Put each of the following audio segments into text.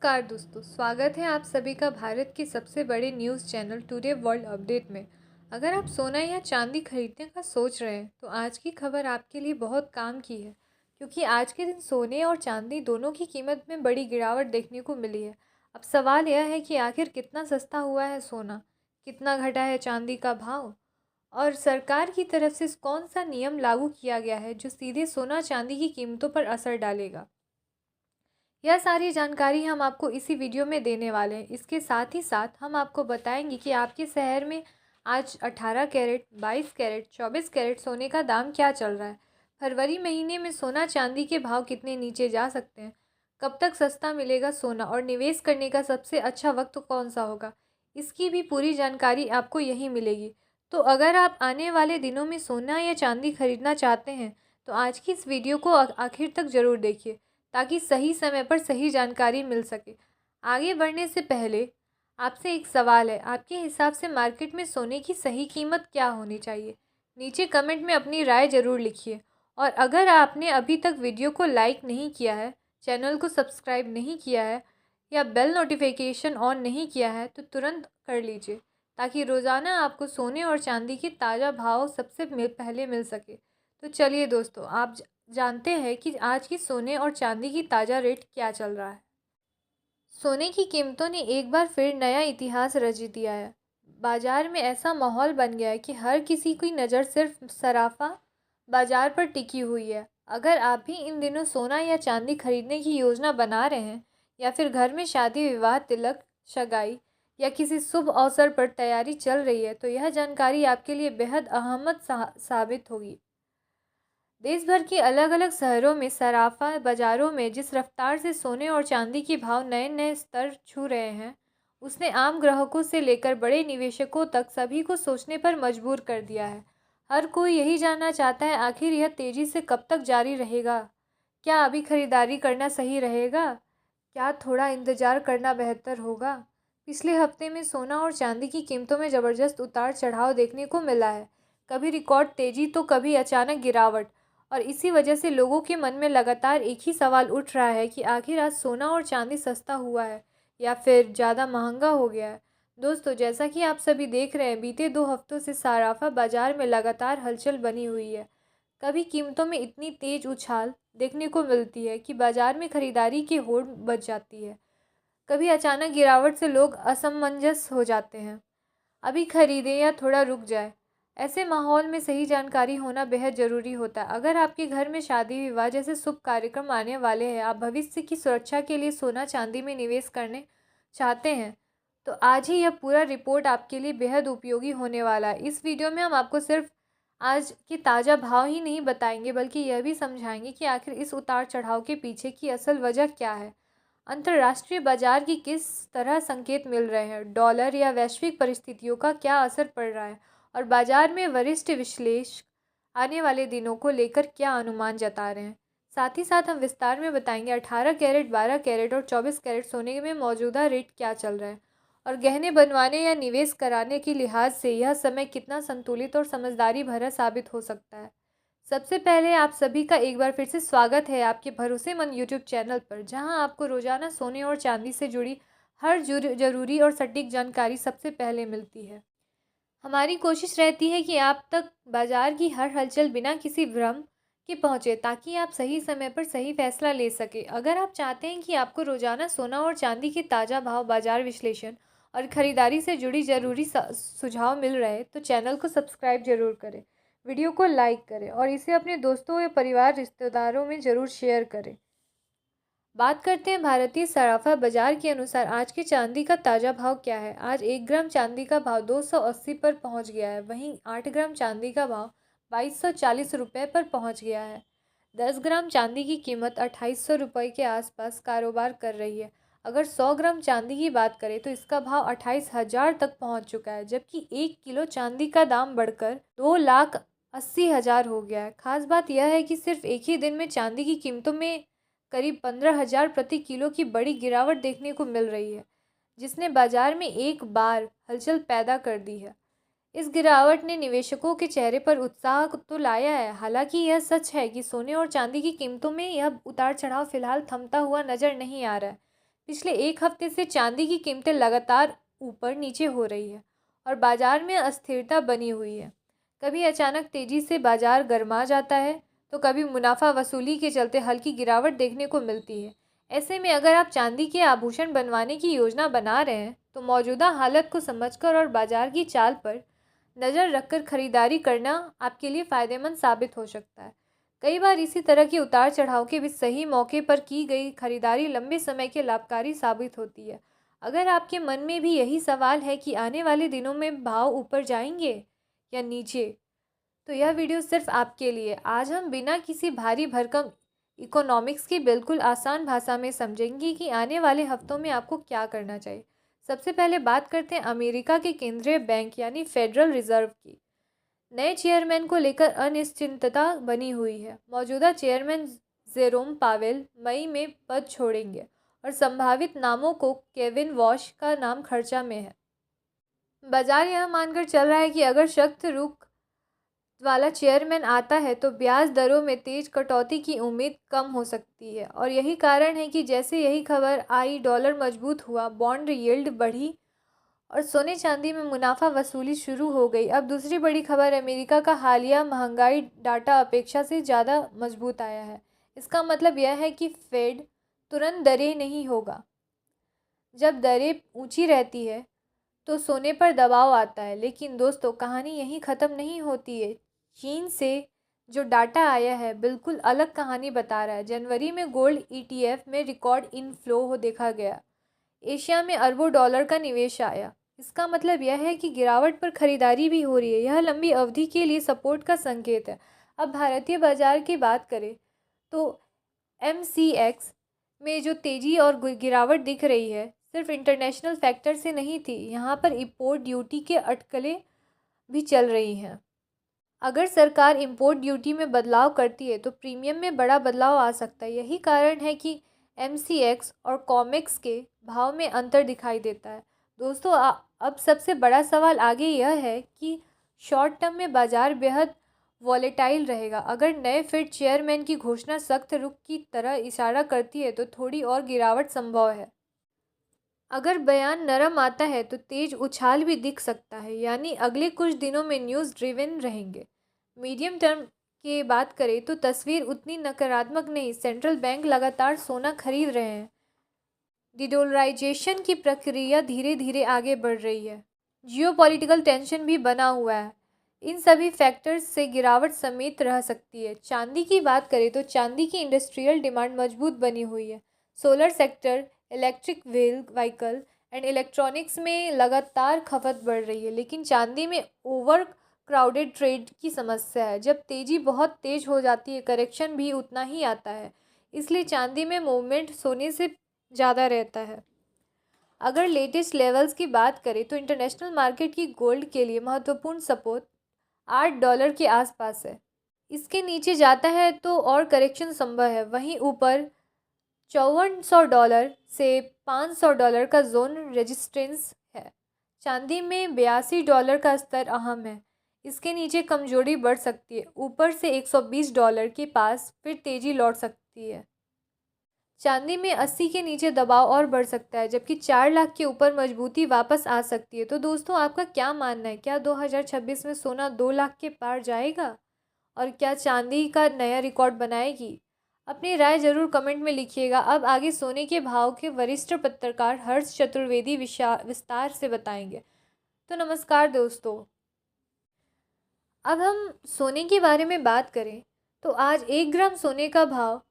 नमस्कार दोस्तों, स्वागत है आप सभी का भारत के सबसे बड़े news channel today world update में। अगर आप सोना या चांदी खरीदने का सोच रहे हैं तो आज की खबर आपके लिए बहुत काम की है, क्योंकि आज के दिन सोने और चांदी दोनों की कीमत में बड़ी गिरावट देखने को मिली है। अब सवाल यह है कि आखिर कितना सस्ता हुआ है सोना, कितना घटा है चांदी का भाव, और सरकार की तरफ से कौन सा नियम लागू किया गया है जो सीधे सोना चांदी की कीमतों पर असर डालेगा। यह सारी जानकारी हम आपको इसी वीडियो में देने वाले हैं। इसके साथ ही साथ हम आपको बताएंगे कि आपके शहर में आज 18 कैरेट, 22 कैरेट, 24 कैरेट सोने का दाम क्या चल रहा है। फरवरी महीने में सोना चांदी के भाव कितने नीचे जा सकते हैं, कब तक सस्ता मिलेगा सोना, और निवेश करने का सबसे अच्छा वक्त कौन सा होगा, इसकी भी पूरी जानकारी आपको यहीं मिलेगी। तो अगर आप आने वाले दिनों में सोना या चांदी खरीदना चाहते हैं तो आज की इस वीडियो को आखिर तक ज़रूर देखिए, ताकि सही समय पर सही जानकारी मिल सके। आगे बढ़ने से पहले आपसे एक सवाल है, आपके हिसाब से मार्केट में सोने की सही कीमत क्या होनी चाहिए? नीचे कमेंट में अपनी राय ज़रूर लिखिए। और अगर आपने अभी तक वीडियो को लाइक नहीं किया है, चैनल को सब्सक्राइब नहीं किया है या बेल नोटिफिकेशन ऑन नहीं किया है तो तुरंत कर लीजिए, ताकि रोज़ाना आपको सोने और चांदी के ताज़ा भाव सबसे पहले मिल सके। तो चलिए दोस्तों, आप जानते हैं कि आज की सोने और चांदी की ताज़ा रेट क्या चल रहा है। सोने की कीमतों ने एक बार फिर नया इतिहास रच दिया है। बाजार में ऐसा माहौल बन गया है कि हर किसी की नज़र सिर्फ सराफा बाजार पर टिकी हुई है। अगर आप भी इन दिनों सोना या चांदी खरीदने की योजना बना रहे हैं, या फिर घर में शादी विवाह, तिलक, सगाई या किसी शुभ अवसर पर तैयारी चल रही है, तो यह जानकारी आपके लिए बेहद अहमद साबित होगी। देश भर के अलग अलग शहरों में सराफा बाजारों में जिस रफ्तार से सोने और चांदी के भाव नए नए स्तर छू रहे हैं, उसने आम ग्राहकों से लेकर बड़े निवेशकों तक सभी को सोचने पर मजबूर कर दिया है। हर कोई यही जानना चाहता है, आखिर यह तेज़ी से कब तक जारी रहेगा। क्या अभी खरीदारी करना सही रहेगा, क्या थोड़ा इंतज़ार करना बेहतर होगा। पिछले हफ्ते में सोना और चांदी की कीमतों में ज़बरदस्त उतार चढ़ाव देखने को मिला है। कभी रिकॉर्ड तेज़ी तो कभी अचानक गिरावट। और इसी वजह से लोगों के मन में लगातार एक ही सवाल उठ रहा है कि आखिर आज सोना और चांदी सस्ता हुआ है या फिर ज़्यादा महंगा हो गया है। दोस्तों, जैसा कि आप सभी देख रहे हैं, बीते 2 हफ्तों से सराफा बाजार में लगातार हलचल बनी हुई है। कभी कीमतों में इतनी तेज उछाल देखने को मिलती है कि बाजार में खरीदारी की होड़ बच जाती है। कभी अचानक गिरावट से लोग असमंजस हो जाते हैं, अभी खरीदें या थोड़ा रुक जाए। ऐसे माहौल में सही जानकारी होना बेहद ज़रूरी होता है। अगर आपके घर में शादी विवाह जैसे शुभ कार्यक्रम आने वाले हैं, आप भविष्य की सुरक्षा के लिए सोना चांदी में निवेश करने चाहते हैं, तो आज ही यह पूरा रिपोर्ट आपके लिए बेहद उपयोगी होने वाला है। इस वीडियो में हम आपको सिर्फ आज के ताज़ा भाव ही नहीं बताएंगे, बल्कि यह भी समझाएंगे कि आखिर इस उतार चढ़ाव के पीछे की असल वजह क्या है। अंतर्राष्ट्रीय बाजार की किस तरह संकेत मिल रहे हैं, डॉलर या वैश्विक परिस्थितियों का क्या असर पड़ रहा है, और बाजार में वरिष्ठ विश्लेषक आने वाले दिनों को लेकर क्या अनुमान जता रहे हैं। साथ ही साथ हम विस्तार में बताएंगे 18 कैरेट, 12 कैरेट और 24 कैरेट सोने में मौजूदा रेट क्या चल रहा है, और गहने बनवाने या निवेश कराने के लिहाज से यह समय कितना संतुलित और समझदारी भरा साबित हो सकता है। सबसे पहले आप सभी का एक बार फिर से स्वागत है आपके भरोसेमंद यूट्यूब चैनल पर, जहां आपको रोजाना सोने और चांदी से जुड़ी हर ज़रूरी और सटीक जानकारी सबसे पहले मिलती है। हमारी कोशिश रहती है कि आप तक बाजार की हर हलचल बिना किसी भ्रम के पहुंचे, ताकि आप सही समय पर सही फैसला ले सके। अगर आप चाहते हैं कि आपको रोजाना सोना और चांदी के ताज़ा भाव, बाजार विश्लेषण और ख़रीदारी से जुड़ी ज़रूरी सुझाव मिल रहे, तो चैनल को सब्सक्राइब जरूर करें, वीडियो को लाइक करें और इसे अपने दोस्तों या परिवार रिश्तेदारों में ज़रूर शेयर करें। बात करते हैं भारतीय सराफा बाजार के अनुसार आज के चांदी का ताज़ा भाव क्या है। आज 1 ग्राम चांदी का भाव 280 पर पहुंच गया है। वहीं 8 ग्राम चांदी का भाव 2240 रुपये पर पहुंच गया है। 10 ग्राम चांदी की कीमत 2800 रुपये के आसपास कारोबार कर रही है। अगर 100 ग्राम चांदी की बात करें तो इसका भाव 28,000 तक पहुंच चुका है, जबकि 1 किलो चांदी का दाम बढ़कर 2,80,000 हो गया है। खास बात यह है कि सिर्फ एक ही दिन में चांदी की कीमतों में करीब 15,000 प्रति किलो की बड़ी गिरावट देखने को मिल रही है, जिसने बाजार में एक बार हलचल पैदा कर दी है। इस गिरावट ने निवेशकों के चेहरे पर उत्साह तो लाया है। हालांकि यह सच है कि सोने और चांदी की कीमतों में यह उतार चढ़ाव फिलहाल थमता हुआ नजर नहीं आ रहा है। पिछले एक हफ्ते से चांदी की कीमतें लगातार ऊपर नीचे हो रही है और बाजार में अस्थिरता बनी हुई है। कभी अचानक तेजी से बाजार गर्मा जाता है तो कभी मुनाफा वसूली के चलते हल्की गिरावट देखने को मिलती है। ऐसे में अगर आप चांदी के आभूषण बनवाने की योजना बना रहे हैं तो मौजूदा हालत को समझकर और बाजार की चाल पर नज़र रखकर खरीदारी करना आपके लिए फ़ायदेमंद साबित हो सकता है। कई बार इसी तरह के उतार चढ़ाव के बीच सही मौके पर की गई खरीदारी लंबे समय के लाभकारी साबित होती है। अगर आपके मन में भी यही सवाल है कि आने वाले दिनों में भाव ऊपर जाएंगे या नीचे, तो यह वीडियो सिर्फ आपके लिए। आज हम बिना किसी भारी भरकम इकोनॉमिक्स की बिल्कुल आसान भाषा में समझेंगे कि आने वाले हफ्तों में आपको क्या करना चाहिए। सबसे पहले बात करते हैं अमेरिका के केंद्रीय बैंक यानी फेडरल रिजर्व की। नए चेयरमैन को लेकर अनिश्चितता बनी हुई है। मौजूदा चेयरमैन जेरोम पावेल मई में पद छोड़ेंगे और संभावित नामों को केविन वॉश का नाम खर्चा में है। बाजार यह मानकर चल रहा है कि अगर सख्त रुख वाला चेयरमैन आता है तो ब्याज दरों में तेज कटौती की उम्मीद कम हो सकती है और यही कारण है कि जैसे यही खबर आई डॉलर मजबूत हुआ, बॉन्ड यील्ड बढ़ी और सोने चांदी में मुनाफा वसूली शुरू हो गई। अब दूसरी बड़ी खबर, अमेरिका का हालिया महंगाई डाटा अपेक्षा से ज़्यादा मजबूत आया है। इसका मतलब यह है कि फेड तुरंत दरें नहीं होगा। जब दरें ऊंची रहती है तो सोने पर दबाव आता है। लेकिन दोस्तों, कहानी यहीं ख़त्म नहीं होती है। चीन से जो डाटा आया है बिल्कुल अलग कहानी बता रहा है। जनवरी में गोल्ड ईटीएफ में रिकॉर्ड इनफ्लो हो देखा गया। एशिया में अरबों डॉलर का निवेश आया। इसका मतलब यह है कि गिरावट पर खरीदारी भी हो रही है। यह लंबी अवधि के लिए सपोर्ट का संकेत है। अब भारतीय बाजार की बात करें तो MCX में जो तेज़ी और गिरावट दिख रही है सिर्फ इंटरनेशनल फैक्टर से नहीं थी। यहाँ पर इंपोर्ट ड्यूटी के अटकलें भी चल रही हैं। अगर सरकार इंपोर्ट ड्यूटी में बदलाव करती है तो प्रीमियम में बड़ा बदलाव आ सकता है। यही कारण है कि MCX और कॉमेक्स के भाव में अंतर दिखाई देता है। दोस्तों, अब सबसे बड़ा सवाल आगे यह है कि शॉर्ट टर्म में बाजार बेहद वॉलेटाइल रहेगा। अगर नए फेड चेयरमैन की घोषणा सख्त रुख की तरह इशारा करती है तो थोड़ी और गिरावट संभव है। अगर बयान नरम आता है तो तेज उछाल भी दिख सकता है, यानी अगले कुछ दिनों में न्यूज़ ड्रिवन रहेंगे। मीडियम टर्म की बात करें तो तस्वीर उतनी नकारात्मक नहीं। सेंट्रल बैंक लगातार सोना खरीद रहे हैं। डिडोलराइजेशन की प्रक्रिया धीरे धीरे आगे बढ़ रही है। जियोपॉलिटिकल टेंशन भी बना हुआ है। इन सभी फैक्टर्स से गिरावट समेत रह सकती है। चांदी की बात करें तो चांदी की इंडस्ट्रियल डिमांड मजबूत बनी हुई है। Solar sector, electric vehicle and electronics में लगातार खपत बढ़ रही है। लेकिन चांदी में ओवर क्राउडेड ट्रेड की समस्या है। जब तेज़ी बहुत तेज हो जाती है, करेक्शन भी उतना ही आता है। इसलिए चांदी में मूवमेंट सोने से ज़्यादा रहता है। अगर लेटेस्ट लेवल्स की बात करें तो इंटरनेशनल मार्केट की गोल्ड के लिए महत्वपूर्ण सपोर्ट $8 के आसपास है। इसके नीचे जाता है तो और करेक्शन संभव है। वहीं ऊपर $5400 से $500 का जोन रेजिस्टेंस है। चांदी में $82 का स्तर अहम है। इसके नीचे कमजोरी बढ़ सकती है। ऊपर से $120 के पास फिर तेजी लौट सकती है। चांदी में 80 के नीचे दबाव और बढ़ सकता है, जबकि 4 लाख के ऊपर मजबूती वापस आ सकती है। तो दोस्तों, आपका क्या मानना है? क्या 2026 में सोना 2 लाख के पार जाएगा? और क्या चांदी का नया रिकॉर्ड बनाएगी? अपनी राय जरूर कमेंट में लिखिएगा। अब आगे सोने के भाव के वरिष्ठ पत्रकार हर्ष चतुर्वेदी विस्तार से बताएंगे। तो नमस्कार दोस्तों, अब हम सोने के बारे में बात करें तो आज 1 ग्राम सोने का भाव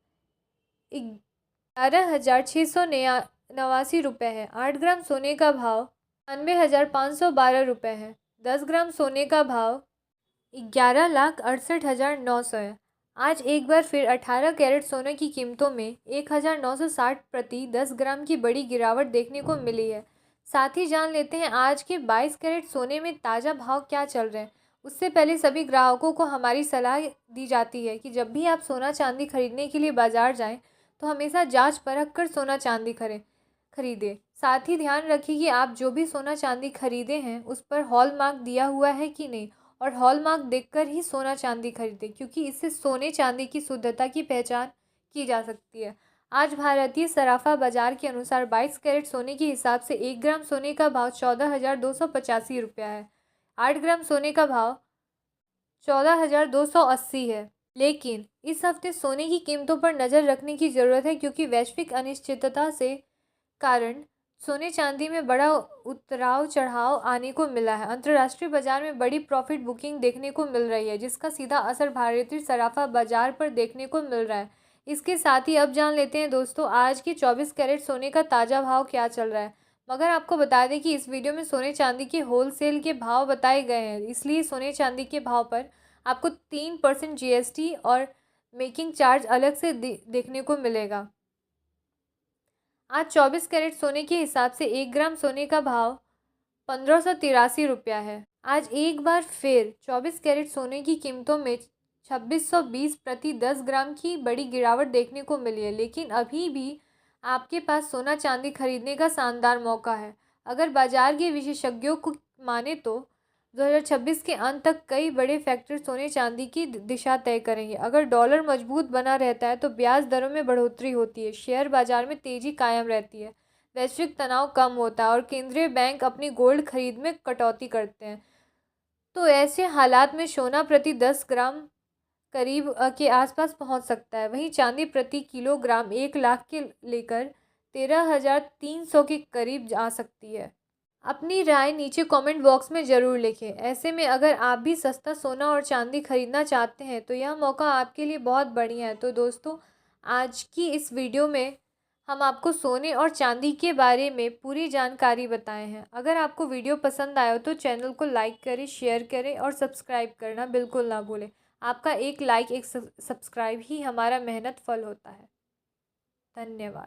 11,689 रुपये है। 8 ग्राम सोने का भाव 92,512 रुपये है। 10 ग्राम सोने का भाव 11,68,900 है। आज एक बार फिर 18 कैरेट सोने की कीमतों में 1,960 प्रति 10 ग्राम की बड़ी गिरावट देखने को मिली है। साथ ही जान लेते हैं आज के 22 कैरेट सोने में ताज़ा भाव क्या चल रहे हैं। उससे पहले सभी ग्राहकों को हमारी सलाह दी जाती है कि जब भी आप सोना चांदी खरीदने के लिए बाज़ार जाएं तो हमेशा जांच परख कर सोना चांदी खरीदें। साथ ही ध्यान रखिए कि आप जो भी सोना चांदी खरीदे हैं उस पर हॉलमार्क दिया हुआ है कि नहीं, और हॉलमार्क देखकर ही सोना चांदी खरीदें, क्योंकि इससे सोने चांदी की शुद्धता की पहचान की जा सकती है। आज भारतीय सराफा बाजार के अनुसार 22 कैरेट सोने के हिसाब से 1 ग्राम सोने का भाव 14,285 रुपया है। 8 ग्राम सोने का भाव 14,280 है। लेकिन इस हफ्ते सोने की कीमतों पर नज़र रखने की ज़रूरत है, क्योंकि वैश्विक अनिश्चितता से कारण सोने चांदी में बड़ा उतराव चढ़ाव आने को मिला है। अंतर्राष्ट्रीय बाजार में बड़ी प्रॉफिट बुकिंग देखने को मिल रही है, जिसका सीधा असर भारतीय सराफा बाजार पर देखने को मिल रहा है। इसके साथ ही अब जान लेते हैं दोस्तों, आज की 24 कैरेट सोने का ताज़ा भाव क्या चल रहा है। मगर आपको बता दें कि इस वीडियो में सोने चांदी के होलसेल के भाव बताए गए हैं, इसलिए सोने चांदी के भाव पर आपको 3% जीएसटी और मेकिंग चार्ज अलग से देखने को मिलेगा। आज 24 कैरेट सोने के हिसाब से 1 ग्राम सोने का भाव 1583 रुपया है। आज एक बार फिर 24 कैरेट सोने की कीमतों में 2620 प्रति 10 ग्राम की बड़ी गिरावट देखने को मिली है, लेकिन अभी भी आपके पास सोना चांदी खरीदने का शानदार मौका है। अगर बाजार के विशेषज्ञों को माने तो 2026 के अंत तक कई बड़े फैक्टर सोने चांदी की दिशा तय करेंगे। अगर डॉलर मजबूत बना रहता है तो ब्याज दरों में बढ़ोतरी होती है, शेयर बाजार में तेजी कायम रहती है, वैश्विक तनाव कम होता है और केंद्रीय बैंक अपनी गोल्ड खरीद में कटौती करते हैं। तो ऐसे हालात में सोना प्रति 10 ग्राम करीब के आसपास पहुंच सकता है। वहीं चांदी प्रति किलोग्राम 1 लाख के लेकर 13,300 के करीब जा सकती है। अपनी राय नीचे कमेंट बॉक्स में ज़रूर लिखें। ऐसे में अगर आप भी सस्ता सोना और चांदी खरीदना चाहते हैं तो यह मौका आपके लिए बहुत बढ़िया है। तो दोस्तों, आज की इस वीडियो में हम आपको सोने और चांदी के बारे में पूरी जानकारी बताए हैं। अगर आपको वीडियो पसंद आया हो तो चैनल को लाइक करें, शेयर करें और सब्सक्राइब करना बिल्कुल ना भूलें। आपका एक लाइक, एक सब्सक्राइब ही हमारा मेहनत फल होता है। धन्यवाद।